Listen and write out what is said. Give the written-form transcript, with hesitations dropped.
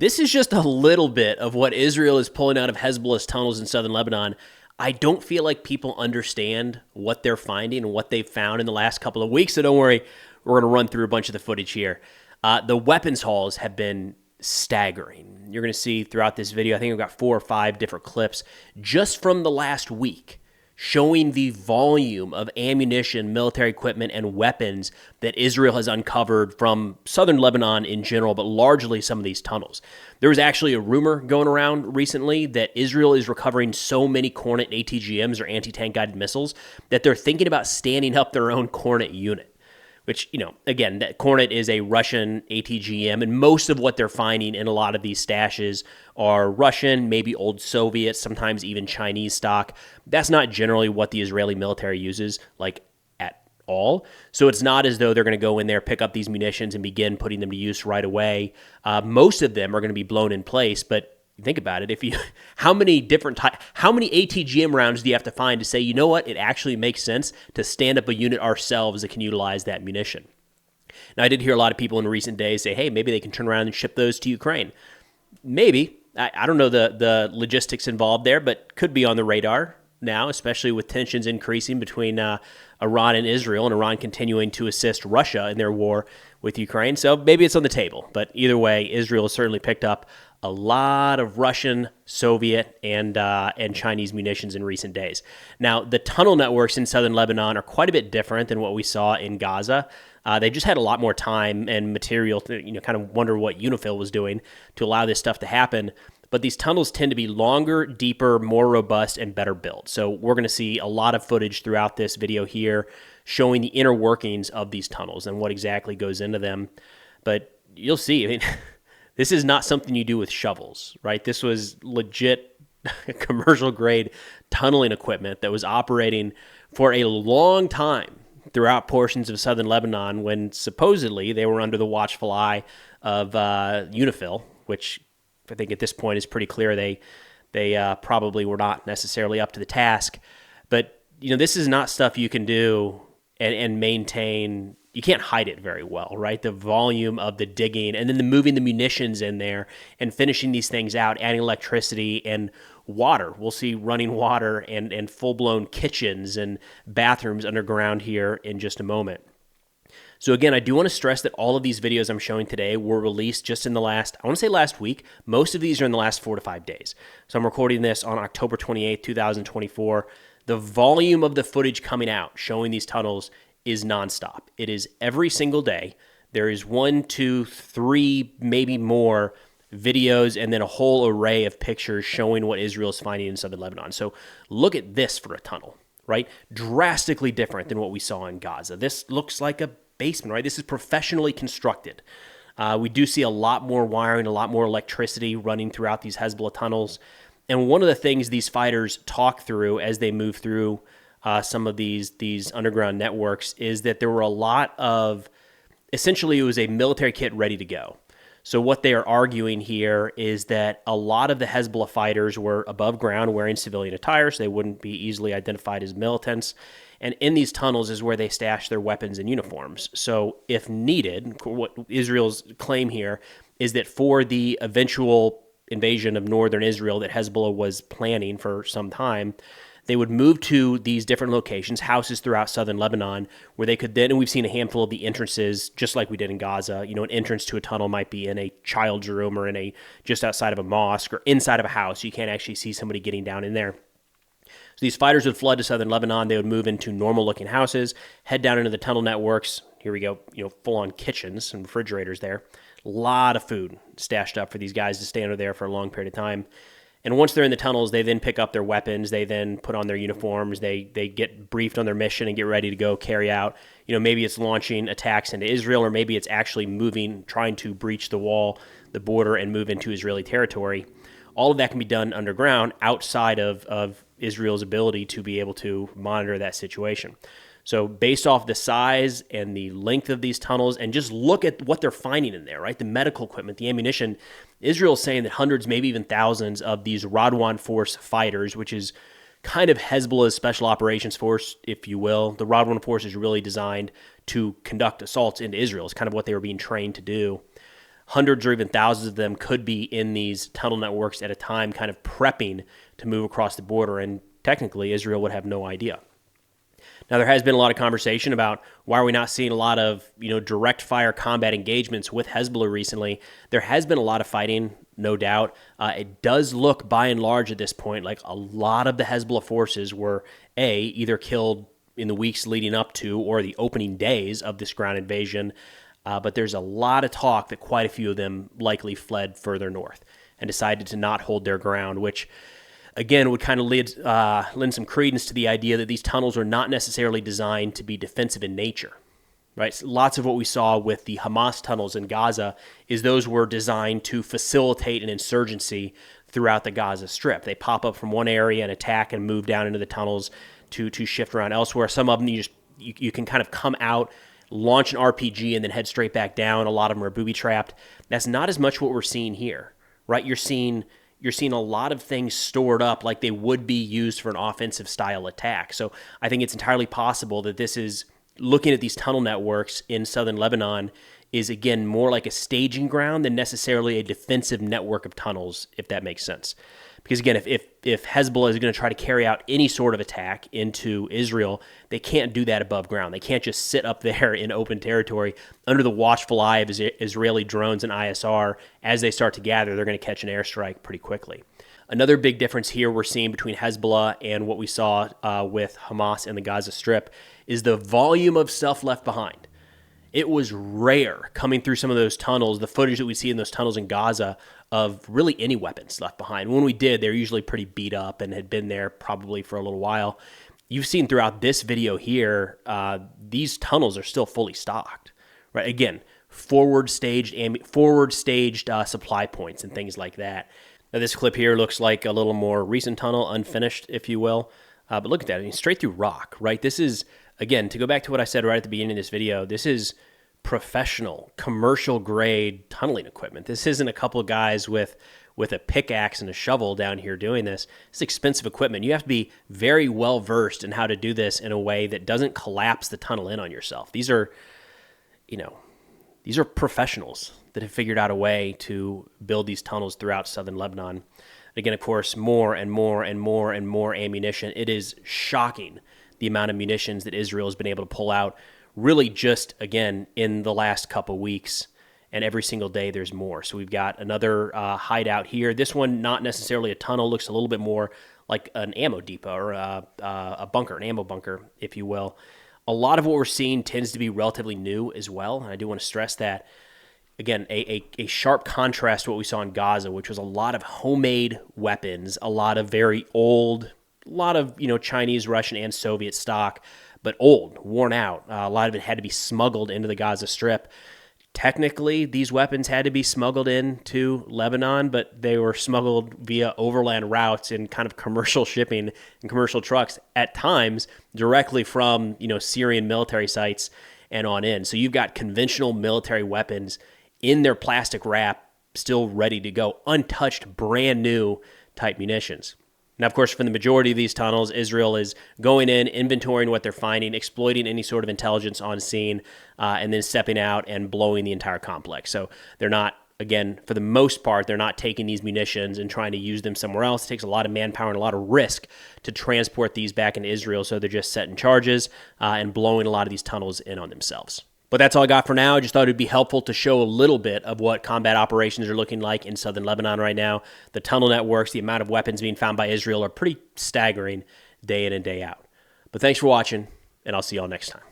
This is just a little bit of what Israel is pulling out of Hezbollah's tunnels in southern Lebanon. I don't feel like people understand what they're finding and what they've found in the last couple of weeks, so don't worry, we're going to run through a bunch of the footage here. The weapons hauls have been staggering. You're going to see throughout this video, I think I've got 4 or 5 different clips just from the last week showing the volume of ammunition, military equipment, and weapons that Israel has uncovered from southern Lebanon in general, but largely some of these tunnels. There was actually a rumor going around recently that Israel is recovering so many Kornet ATGMs, or anti-tank guided missiles, that they're thinking about standing up their own Kornet unit. Which, again, that Kornet is a Russian ATGM, and most of what they're finding in a lot of these stashes are Russian, maybe old Soviet, sometimes even Chinese stock. That's not generally what the Israeli military uses, at all. So it's not as though they're going to go in there, pick up these munitions, and begin putting them to use right away. Most of them are going to be blown in place, but think about it. How many ATGM rounds do you have to find to say, you know what, it actually makes sense to stand up a unit ourselves that can utilize that munition? Now, I did hear a lot of people in recent days say, hey, maybe they can turn around and ship those to Ukraine. Maybe. I don't know the logistics involved there, but could be on the radar now, especially with tensions increasing between Iran and Israel, and Iran continuing to assist Russia in their war with Ukraine. So maybe it's on the table. But either way, Israel has certainly picked up a lot of Russian, Soviet, and Chinese munitions in recent days. Now, the tunnel networks in southern Lebanon are quite a bit different than what we saw in Gaza. They just had a lot more time and material to, kind of wonder what UNIFIL was doing to allow this stuff to happen. But these tunnels tend to be longer, deeper, more robust, and better built. So we're going to see a lot of footage throughout this video here showing the inner workings of these tunnels and what exactly goes into them. But you'll see, this is not something you do with shovels, right? This was legit commercial-grade tunneling equipment that was operating for a long time throughout portions of southern Lebanon when supposedly they were under the watchful eye of UNIFIL, which I think at this point is pretty clear they probably were not necessarily up to the task. But, this is not stuff you can do and maintain. You can't hide it very well, right? The volume of the digging and then the moving the munitions in there and finishing these things out, adding electricity and water. We'll see running water and full-blown kitchens and bathrooms underground here in just a moment. So again, I do want to stress that all of these videos I'm showing today were released just in the last week. Most of these are in the last 4 to 5 days. So I'm recording this on October 28th, 2024. The volume of the footage coming out showing these tunnels is nonstop. It is every single day. There is 1, 2, 3, maybe more videos, and then a whole array of pictures showing what Israel is finding in southern Lebanon. So look at this for a tunnel, right? Drastically different than what we saw in Gaza. This looks like a basement, right? This is professionally constructed. We do see a lot more wiring, a lot more electricity running throughout these Hezbollah tunnels. And one of the things these fighters talk through as they move through some of these underground networks is that there were a lot of, essentially it was a military kit ready to go. So what they are arguing here is that a lot of the Hezbollah fighters were above ground wearing civilian attire, so they wouldn't be easily identified as militants. And in these tunnels is where they stash their weapons and uniforms. So if needed, what Israel's claim here is that for the eventual invasion of northern Israel that Hezbollah was planning for some time, they would move to these different locations, houses throughout southern Lebanon, where they could then, and we've seen a handful of the entrances, just like we did in Gaza. An entrance to a tunnel might be in a child's room or just outside of a mosque or inside of a house. You can't actually see somebody getting down in there. So these fighters would flood to southern Lebanon. They would move into normal-looking houses, head down into the tunnel networks. Here we go, full-on kitchens and refrigerators there. A lot of food stashed up for these guys to stay under there for a long period of time. And once they're in the tunnels, they then pick up their weapons. They then put on their uniforms. They get briefed on their mission and get ready to go carry out. Maybe it's launching attacks into Israel, or maybe it's actually moving, trying to breach the wall, the border, and move into Israeli territory. All of that can be done underground outside of Israel's ability to be able to monitor that situation. So based off the size and the length of these tunnels, and just look at what they're finding in there, right? The medical equipment, the ammunition. Israel's saying that hundreds, maybe even thousands of these Radwan Force fighters, which is kind of Hezbollah's special operations force, if you will. The Radwan Force is really designed to conduct assaults into Israel. It's kind of what they were being trained to do. hundreds or even thousands of them could be in these tunnel networks at a time, kind of prepping to move across the border, and technically Israel would have no idea. Now, there has been a lot of conversation about why are we not seeing a lot of, direct fire combat engagements with Hezbollah recently. There has been a lot of fighting, no doubt. It does look, by and large at this point, like a lot of the Hezbollah forces were, either killed in the weeks leading up to or the opening days of this ground invasion. But there's a lot of talk that quite a few of them likely fled further north and decided to not hold their ground, which again would kind of lend some credence to the idea that these tunnels are not necessarily designed to be defensive in nature, right? So lots of what we saw with the Hamas tunnels in Gaza is those were designed to facilitate an insurgency throughout the Gaza Strip. They pop up from one area and attack and move down into the tunnels to shift around elsewhere. Some of them you can kind of come out, launch an RPG, and then head straight back down. A lot of them are booby-trapped. That's not as much what we're seeing here, right? You're seeing a lot of things stored up like they would be used for an offensive style attack. So I think it's entirely possible that this is, looking at these tunnel networks in southern Lebanon, is again more like a staging ground than necessarily a defensive network of tunnels, if that makes sense. Because again, if Hezbollah is going to try to carry out any sort of attack into Israel, they can't do that above ground. They can't just sit up there in open territory under the watchful eye of Israeli drones and ISR. As they start to gather, they're going to catch an airstrike pretty quickly. Another big difference here we're seeing between Hezbollah and what we saw with Hamas and the Gaza Strip is the volume of stuff left behind. It was rare coming through some of those tunnels, the footage that we see in those tunnels in Gaza, of really any weapons left behind. When we did, they're usually pretty beat up and had been there probably for a little while. You've seen throughout this video here, these tunnels are still fully stocked, right? Again, forward staged supply points and things like that. Now, this clip here looks like a little more recent tunnel, unfinished, if you will. But look at that. I mean, straight through rock, right? This is, again, to go back to what I said right at the beginning of this video, this is professional, commercial-grade tunneling equipment. This isn't a couple of guys with a pickaxe and a shovel down here doing this. It's expensive equipment. You have to be very well-versed in how to do this in a way that doesn't collapse the tunnel in on yourself. These are professionals that have figured out a way to build these tunnels throughout southern Lebanon. Again, of course, more and more and more and more ammunition. It is shocking the amount of munitions that Israel has been able to pull out, really just, again, in the last couple weeks. And every single day there's more. So we've got another hideout here. This one, not necessarily a tunnel, looks a little bit more like an ammo depot or a bunker, an ammo bunker, if you will. A lot of what we're seeing tends to be relatively new as well. And I do want to stress that. Again, a sharp contrast to what we saw in Gaza, which was a lot of homemade weapons, a lot of very old, a lot of Chinese, Russian, and Soviet stock, but old, worn out. A lot of it had to be smuggled into the Gaza Strip. Technically, these weapons had to be smuggled into Lebanon, but they were smuggled via overland routes and kind of commercial shipping and commercial trucks at times directly from Syrian military sites and on in. So you've got conventional military weapons in their plastic wrap, still ready to go, untouched, brand new type munitions. Now, of course, for the majority of these tunnels, Israel is going in, inventorying what they're finding, exploiting any sort of intelligence on scene, and then stepping out and blowing the entire complex. So they're not, again, for the most part, they're not taking these munitions and trying to use them somewhere else. It takes a lot of manpower and a lot of risk to transport these back into Israel, so they're just setting charges and blowing a lot of these tunnels in on themselves. But that's all I got for now. I just thought it'd be helpful to show a little bit of what combat operations are looking like in southern Lebanon right now. The tunnel networks, the amount of weapons being found by Israel are pretty staggering day in and day out. But thanks for watching, and I'll see y'all next time.